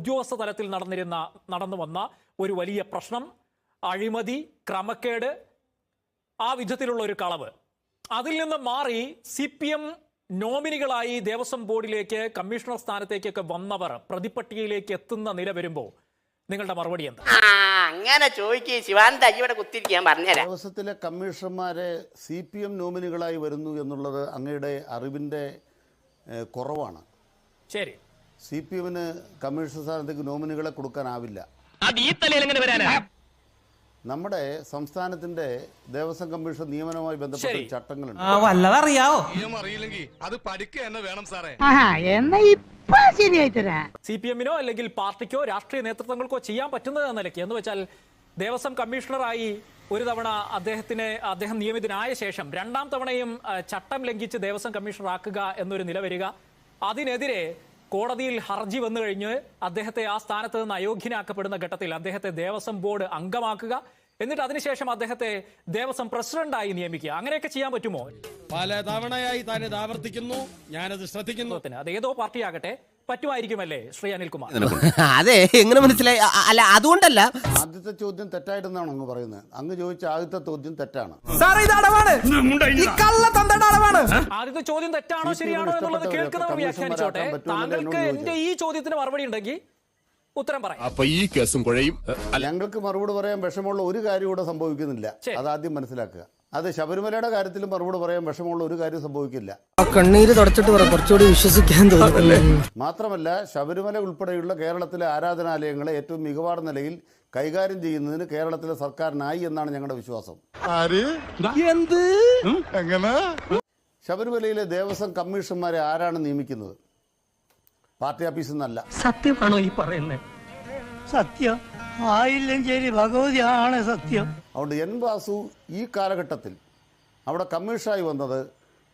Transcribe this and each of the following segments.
ഉദ്യോഗസ്ഥ തലത്തിൽ നടന്നു വന്ന ഒരു വലിയ പ്രശ്നം, അഴിമതി, ക്രമക്കേട്, ആ വിധത്തിലുള്ള ഒരു കളവ്. അതിൽ നിന്ന് മാറി CPM നോമിനികളായി ദേവസ്വം ബോർഡിലേക്ക്, കമ്മീഷണർ സ്ഥാനത്തേക്കൊക്കെ വന്നവർ പ്രതിപട്ടികയിലേക്ക് എത്തുന്ന നില വരുമ്പോൾ നിങ്ങളുടെ മറുപടി എന്താ? അങ്ങനെ ചോദിക്കേ ശിവാനന്ദ, ഇവിടെ കുത്തിരിക്കാൻ പറഞ്ഞുതരാം. ദേവസ്വത്തിലെ കമ്മീഷണർമാരെ CPM നോമിനികളായി വരുന്നു എന്നുള്ളത് അങ്ങയുടെ അറിവിൻ്റെ കുറവാണ്. ശരി, CPMന് കമ്മീഷണർ സ്ഥാനത്തേക്ക് നോമിനികളെ കൊടുക്കാനാവില്ല. നമ്മുടെ സംസ്ഥാനത്തിന്റെ ദേവസ്വം കമ്മീഷൻ നിയമനവുമായി ബന്ധപ്പെട്ട ചട്ടങ്ങളുണ്ട്. CPMനോ അല്ലെങ്കിൽ പാർട്ടിക്കോ രാഷ്ട്രീയ നേതൃത്വങ്ങൾക്കോ ചെയ്യാൻ പറ്റുന്നത് എന്ന നിലയ്ക്ക്, എന്ന് വെച്ചാൽ ദേവസ്വം കമ്മീഷണറായി ഒരു തവണ അദ്ദേഹം നിയമിതനായ ശേഷം രണ്ടാം തവണയും ചട്ടം ലംഘിച്ച് ദേവസ്വം കമ്മീഷണർ ആക്കുക എന്നൊരു നില വരിക, അതിനെതിരെ കോടതിയിൽ ഹർജി വന്നു കഴിഞ്ഞ് അദ്ദേഹത്തെ ആ സ്ഥാനത്ത് നിന്ന് അയോഗ്യനാക്കപ്പെടുന്ന ഘട്ടത്തിൽ അദ്ദേഹത്തെ ദേവസ്വം ബോർഡ് അംഗമാക്കുക, എന്നിട്ട് അതിനുശേഷം അദ്ദേഹത്തെ ദേവസ്വം പ്രസിഡന്റായി നിയമിക്കുക, അങ്ങനെയൊക്കെ ചെയ്യാൻ പറ്റുമോ? പലതവണയായി താൻ ഇത് ആവർത്തിക്കുന്നു, ഞാനത് ശ്രദ്ധിക്കുന്നു. അത് ഏതോ പാർട്ടിയാകട്ടെ പറ്റുമായിരിക്കുമല്ലേ ശ്രീ അനിൽകുമാർ? അതെ, എങ്ങനെ മനസ്സിലായി? അല്ല, അതുകൊണ്ടല്ല. ആദ്യത്തെ ചോദ്യം തെറ്റായിട്ടെന്നാണ് അങ്ങ് പറയുന്നത്. അങ്ങ് ചോദിച്ച ആദ്യത്തെ ചോദ്യം തെറ്റാണ്. ആദ്യത്തെ ചോദ്യം തെറ്റാണോ ശരിയാണോ എന്നുള്ളത് കേൾക്കുന്നവർ വ്യാഖ്യാനിച്ചോട്ടെ. താങ്കൾക്ക് എന്റെ ഈ ചോദ്യത്തിന് മറുപടി ഉണ്ടെങ്കിൽ ഉത്തരം പറയാം. അപ്പൊ ഈ കേസും കുഴയും. ഞങ്ങൾക്ക് മറുപടി പറയാൻ വിഷമമുള്ള ഒരു കാര്യം ഇവിടെ സംഭവിക്കുന്നില്ല, അതാദ്യം മനസ്സിലാക്കുക. അത് ശബരിമലയുടെ കാര്യത്തിലും മറുപടി പറയാൻ വിഷമമുള്ള ഒരു കാര്യം സംഭവിക്കില്ല. കണ്ണീര് തുടച്ചിട്ട് കുറച്ചുകൂടി വിശ്വസിക്കാൻ തോന്നുന്നല്ലേ. മാത്രമല്ല, ശബരിമല ഉൾപ്പെടെയുള്ള കേരളത്തിലെ ആരാധനാലയങ്ങളെ ഏറ്റവും മികവാർന്ന നിലയിൽ കൈകാര്യം ചെയ്യുന്നതിന് കേരളത്തിലെ സർക്കാരിനായി എന്നാണ് ഞങ്ങളുടെ വിശ്വാസം. ശബരിമലയിലെ ദേവസ്വം കമ്മീഷണർമാരെ ആരാണ് നിയമിക്കുന്നത്? പാർട്ടി ഓഫീസിൽ നിന്നല്ല. സത്യമാണോ ഈ പറയുന്നത്? സത്യം ആയില്ലെങ്കിൽ ഭഗവതിയാണ് സത്യം. അതുകൊണ്ട് N വാസു ഈ കാലഘട്ടത്തിൽ അവിടെ കമ്മീഷണറായി വന്നത്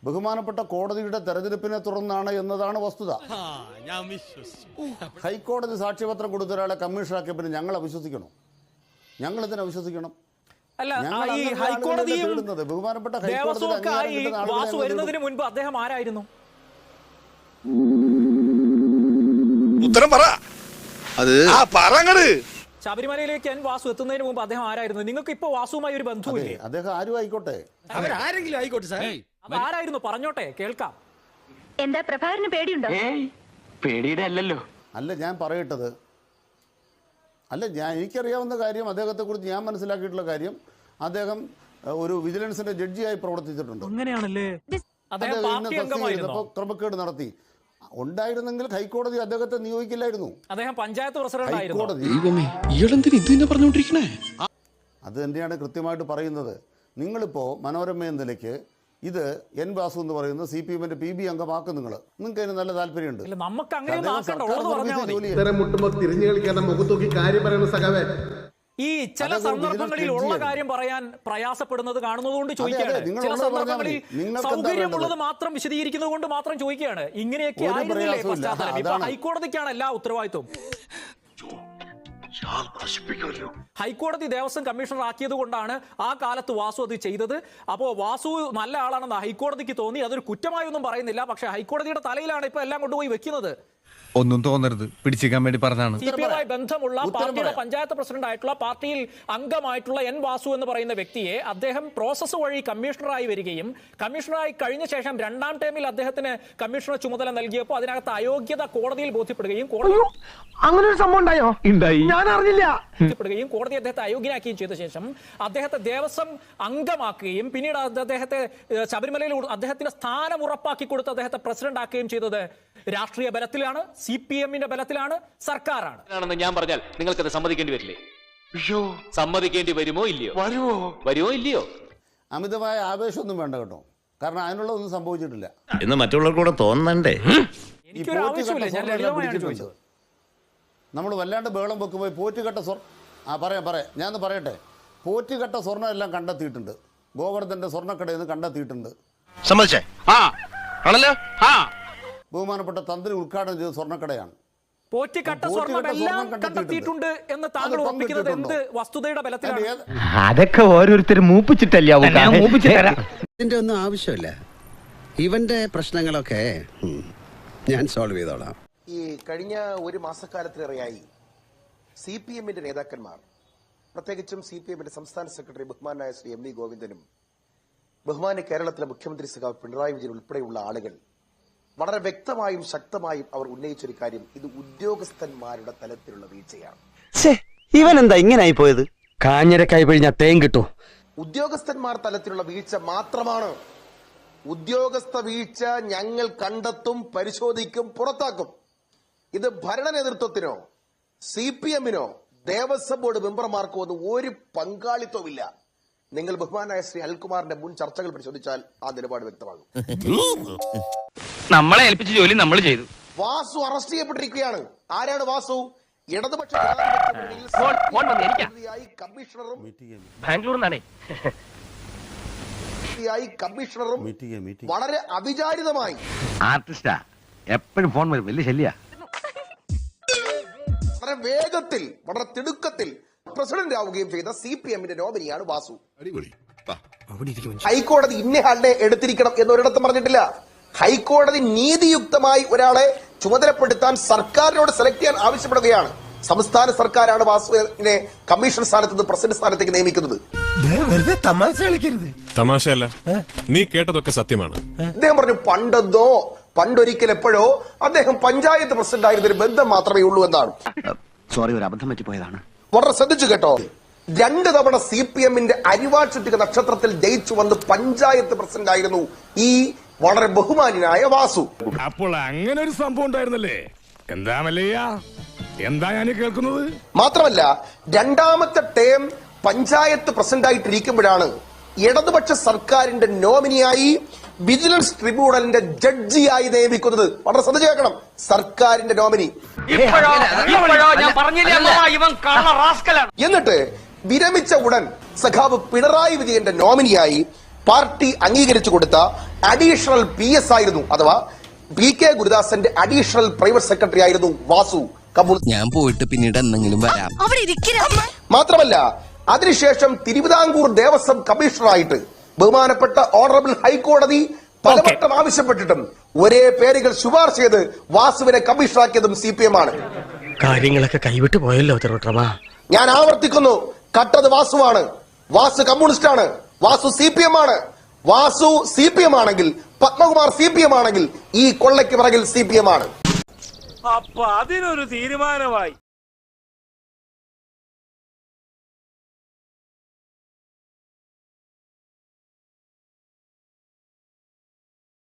ബഹുമാനപ്പെട്ട കോടതിയുടെ തെരഞ്ഞെടുപ്പിനെ തുടർന്നാണ് എന്നതാണ് വസ്തുത. ഹൈക്കോടതി സാക്ഷ്യപത്രം കൊടുത്ത ഒരാളെ കമ്മീഷണറാക്കിയ പിന്നെ ഞങ്ങൾ അവിശ്വസിക്കണം? ഞങ്ങൾ ഇതിനെ അവിശ്വസിക്കണം? ബഹുമാനപ്പെട്ട വാസു വരുന്നതിന് മുൻപ് അദ്ദേഹം ആരായിരുന്നു? ഉത്തരം പറ. അത് ശബരിമലയിലേക്ക് N വാസു എത്തുന്നതിന് മുമ്പ് അദ്ദേഹം ആരായിരുന്നു? നിങ്ങൾക്ക് ഇപ്പൊ വാസുവുമായി ഒരു ബന്ധുവില്ലേ? അദ്ദേഹം ആരും ആയിക്കോട്ടെ, ആരെങ്കിലും ആയിക്കോട്ടെ സാർ. ആരായിരുന്നു പറഞ്ഞോട്ടെ, കേൾക്കാം. എന്താ പ്രഭാകരന് പേടിയുണ്ടോ? പേടിയുടെ അല്ലല്ലോ. അല്ല, ഞാൻ പറയട്ടത് എനിക്കറിയാവുന്ന കാര്യം, അദ്ദേഹത്തെ കുറിച്ച് ഞാൻ മനസ്സിലാക്കിയിട്ടുള്ള കാര്യം, അദ്ദേഹം ഒരു വിജിലൻസിന്റെ ജഡ്ജിയായി പ്രവർത്തിച്ചിട്ടുണ്ട്. അങ്ങനെയാണല്ലേ? ക്രമക്കേട് നടത്തി ഉണ്ടായിരുന്നെങ്കിൽ ഹൈക്കോടതി അദ്ദേഹത്തെ നിയോഗിക്കില്ലായിരുന്നു. അദ്ദേഹം പഞ്ചായത്ത് പ്രസിഡന്റായിരുന്നു. അത് തന്നെയാണ് കൃത്യമായിട്ട് പറയുന്നത്. നിങ്ങളിപ്പോ മനോരമ എന്ന നിലയ്ക്ക് ഇത് N വാസു എന്ന് പറയുന്നത് CPMന്റെ PB അംഗമാക്കും. നിങ്ങൾക്ക് അതിന് നല്ല താല്പര്യമുണ്ട്. ഈ ചില സന്ദർഭങ്ങളിൽ ഉള്ള കാര്യം പറയാൻ പ്രയാസപ്പെടുന്നത് കാണുന്നതുകൊണ്ട് ചോദിക്കുകയാണ്. ചില സന്ദർഭങ്ങളിൽ സൗകര്യമുള്ളത് മാത്രം വിശദീകരിക്കുന്നത് കൊണ്ട് മാത്രം ചോദിക്കുകയാണ്. ഇങ്ങനെയൊക്കെ ആയിരുന്നില്ലേ പശ്ചാത്തലം? ഇപ്പൊ ഹൈക്കോടതിക്കാണ് എല്ലാ ഉത്തരവാദിത്വം. ഹൈക്കോടതി ദേവസ്വം കമ്മീഷണർ ആക്കിയത് കൊണ്ടാണ് ആ കാലത്ത് വാസു അത് ചെയ്തത്. അപ്പോ വാസു നല്ല ആളാണെന്ന് ഹൈക്കോടതിക്ക് തോന്നി. അതൊരു കുറ്റമായൊന്നും പറയുന്നില്ല. പക്ഷെ ഹൈക്കോടതിയുടെ തലയിലാണ് ഇപ്പൊ എല്ലാം കൊണ്ടുപോയി വെക്കുന്നത്. ഒന്നും തോന്നരുത്, പിടിച്ചിരിക്കാൻ വേണ്ടി പറഞ്ഞാണ്. CPMമായി ബന്ധമുള്ള പാർട്ടിയുടെ പഞ്ചായത്ത് പ്രസിഡന്റ് ആയിട്ടുള്ള, പാർട്ടിയിൽ അംഗമായിട്ടുള്ള N വാസു എന്ന് പറയുന്ന വ്യക്തിയെ അദ്ദേഹം പ്രോസസ് വഴി കമ്മീഷണറായി വരികയും, കമ്മീഷണറായി കഴിഞ്ഞ ശേഷം രണ്ടാം ടേമിൽ അദ്ദേഹത്തിന് കമ്മീഷണർ ചുമതല നൽകിയപ്പോൾ അതിനകത്ത് അയോഗ്യത കോടതിയിൽ ബോധ്യപ്പെടുകയും അങ്ങനെ ഒരു സംഭവം ഉണ്ടായോ? ഞാൻ അറിഞ്ഞില്ല. കോടതി അദ്ദേഹത്തെ അയോഗ്യനാക്കുകയും ചെയ്ത ശേഷം അദ്ദേഹത്തെ ദേവസ്വം അംഗമാക്കുകയും പിന്നീട് അദ്ദേഹത്തെ ശബരിമലയിൽ അദ്ദേഹത്തിന്റെ സ്ഥാനം ഉറപ്പാക്കി കൊടുത്ത് അദ്ദേഹത്തെ പ്രസിഡന്റ് ആക്കുകയും ചെയ്തത് രാഷ്ട്രീയ ബലത്തിലാണ്, CPMന്റെ ബലത്തിലാണ്, സർക്കാരാണ്. ഞാൻ പറഞ്ഞാൽ നിങ്ങൾക്കത് സമ്മതിക്കേണ്ടി വരില്ലേ? സമ്മതിക്കേണ്ടി വരുമോ ഇല്ലയോ? അമിതമായ ആവേശമൊന്നും വേണ്ട കേട്ടോ, കാരണം അതിനുള്ളതൊന്നും സംഭവിച്ചിട്ടില്ല എന്ന് മറ്റുള്ളവർക്കൂടെ തോന്നണ്ടേ. എനിക്കൊരു ആവശ്യമില്ല, ഞാൻ ലളിതമായാണ് ചോദിച്ചത്. നമ്മൾ വല്ലാണ്ട് ബേളം വെക്കുമ്പോൾ പോറ്റുകെട്ട ഞാൻ പറയട്ടെ, പോറ്റുകെട്ട സ്വർണ്ണം എല്ലാം കണ്ടെത്തിയിട്ടുണ്ട്. ഗോവർദ്ധന്റെ സ്വർണ്ണക്കടയിൽ നിന്ന് കണ്ടെത്തിയിട്ടുണ്ട്. സമ്മതിച്ചേ? ബഹുമാനപ്പെട്ട തന്ത്രി ഉദ്ഘാടനം ചെയ്ത സ്വർണ്ണക്കടയാണ്. പോറ്റിക്കട്ട സ്വർണ്ണമെല്ലാം കണ്ടെത്തിയിട്ടുണ്ട് എന്ന് താങ്കൾ ഉറപ്പിക്കുന്നത് എന്ത് വസ്തുതയുടെ ബലത്തിലാണ്? അതൊക്കെ ഓരോരുത്തരും മൂപ്പിച്ചിട്ടല്ലേ ഇതിന്റെ ഒന്നും ആവശ്യമില്ല. ഇവന്റെ പ്രശ്നങ്ങളൊക്കെ ഞാൻ സോൾവ് ചെയ്തോളാം. ഈ കഴിഞ്ഞ ഒരു മാസക്കാലത്തിലേറെയായി CPM-ന്റെ നേതാക്കന്മാർ, പ്രത്യേകിച്ചും CPM-ന്റെ സംസ്ഥാന സെക്രട്ടറി ബഹുമാനായ ശ്രീ M.V. ഗോവിന്ദനും ബഹുമാന കേരളത്തിലെ മുഖ്യമന്ത്രി സഖാവ് പിണറായി വിജയൻ ഉൾപ്പെടെയുള്ള ആളുകൾ വളരെ വ്യക്തമായും ശക്തമായും അവർ ഉന്നയിച്ചൊരു കാര്യം, ഇത് ഉദ്യോഗസ്ഥന്മാരുടെ തലത്തിലുള്ള വീഴ്ചയാണ്. ഇവൻ എന്താ ഇങ്ങനായി പോയത്? കാഞ്ഞിരക്കായി പിഴിഞ്ഞ തേൻ കിട്ടൂ. ഉദ്യോഗസ്ഥന്മാർ തലത്തിലുള്ള വീഴ്ച മാത്രമാണ്. ഉദ്യോഗസ്ഥ വീഴ്ച ഞങ്ങൾ കണ്ടെത്തും, പരിശോധിക്കും, പുറത്താക്കും. ഇത് ഭരണ നേതൃത്വത്തിനോ CPM-നോ ദേവസ്വം ബോർഡ് മെമ്പർമാർക്കോ ഒന്നും ഒരു പങ്കാളിത്തവുമില്ല. നിങ്ങൾ ബഹുമാനായ ശ്രീ അനിൽകുമാറിന്റെ മുൻ ചർച്ചകൾ പരിശോധിച്ചാൽ ആ നിലപാട് വ്യക്തമാകും. നമ്മളെ ഏൽപ്പിച്ച ജോലി നമ്മൾ ചെയ്തു. വാസു അറസ്റ്റ് ചെയ്യപ്പെട്ടിരിക്കുകയാണ്. ആരാണ് വാസു? ഇടതുപക്ഷ കമ്മീഷണറും കമ്മീഷണറും വളരെ അവിചാരിതമായി ആർട്ടിസ്റ്റാ, എപ്പോഴും ഫോൺ വരും, വലിയ ശല്യ. വളരെ വേഗത്തിൽ, വളരെ തിടുക്കത്തിൽ പ്രസിഡന്റ് ആവുകയും ചെയ്ത CPM-ന്റെ നോമിനിയാണ് വാസു. ഹൈക്കോടതി ഇന്നയാളുടെ എടുത്തിരിക്കണം എന്നൊരിടത്തും പറഞ്ഞിട്ടില്ല. ഹൈക്കോടതി നീതിയുക്തമായി ഒരാളെ ചുമതലപ്പെടുത്താൻ സർക്കാരിനോട് സെലക്ട് ചെയ്യാൻ ആവശ്യപ്പെടുകയാണ്. സംസ്ഥാന സർക്കാരാണ് വാസുവിനെ കമ്മീഷൻ സ്ഥാനത്ത് നിന്ന് പ്രസിഡന്റ് സ്ഥാനത്തേക്ക് നിയമിക്കുന്നത്. തമാശയല്ല, നീ കേട്ടതൊക്കെ സത്യമാണ്. അദ്ദേഹം പറഞ്ഞു പണ്ടൊരിക്കൽ എപ്പോഴോ അദ്ദേഹം പഞ്ചായത്ത് പ്രസിഡന്റ് ആയിരുന്ന ഒരു ബന്ധം മാത്രമേ ഉള്ളൂ എന്നാണ്. സോറി, ഒരു അബദ്ധം പറ്റിപ്പോയതാണ്. വളരെ ശ്രദ്ധിച്ചു കേട്ടോ. 2 തവണ CPM-ന്റെ അരിവാൾ ചുറ്റിക നക്ഷത്രത്തിൽ ജയിച്ചു വന്ന് പഞ്ചായത്ത് പ്രസിഡന്റ് ആയിരുന്നു ഈ വളരെ ബഹുമാനായ വാസു. അപ്പോൾ അങ്ങനെ ഒരു സംഭവം ഉണ്ടായിരുന്നല്ലേ? എന്താ ഞാൻ കേൾക്കുന്നത്? മാത്രമല്ല, 2ാമത്തെ ടേം പഞ്ചായത്ത് പ്രസിഡന്റ് ആയിട്ടിരിക്കുമ്പോഴാണ് ഇടതുപക്ഷ സർക്കാരിന്റെ നോമിനിയായി വിജിലൻസ് ട്രിബ്യൂണലിന്റെ ജഡ്ജിയായി നിയമിക്കുന്നത്. വളരെ ശ്രദ്ധിച്ചു കേൾക്കണം. സർക്കാരിന്റെ നോമിനി. എന്നിട്ട് വിരമിച്ച ഉടൻ സഖാവ് പിണറായി വിജയന്റെ നോമിനിയായി പാർട്ടി അംഗീകരിച്ചു കൊടുത്ത അഡീഷണൽ PS ആയിരുന്നു, അഥവാ PK ഗുരുദാസന്റെ അഡീഷണൽ പ്രൈവറ്റ് സെക്രട്ടറി ആയിരുന്നു വാസു. ഞാൻ പോയിട്ട് പിന്നീട് എന്തെങ്കിലും വരാം. മാത്രമല്ല, അതിനുശേഷം തിരുവിതാംകൂർ ദേവസ്വം കമ്മീഷണറായിട്ട് ബഹുമാനപ്പെട്ട ഓണറബിൾ ഹൈക്കോടതി പലവട്ടം ആവശ്യപ്പെട്ടിട്ടും ഒരേ പേരുകൾ ശുപാർശ ചെയ്ത് വാസുവിനെ കമ്മീഷണറാക്കിയതും CPM-ആണ്. കാര്യങ്ങളൊക്കെ കൈവിട്ടു പോയല്ലോ തിരുവട്ടമാ. ഞാൻ ആവർത്തിക്കുന്നു, കട്ടത് വാസുവാണ്. വാസു കമ്മ്യൂണിസ്റ്റ് ആണ്. വാസു CPM-ആണ്. വാസു CPM ആണെങ്കിൽ, പത്മകുമാർ CPM ആണെങ്കിൽ, ഈ കൊള്ളയ്ക്ക് പിറകിൽ CPM-ആണ്. അപ്പൊ അതിനൊരു തീരുമാനമായി.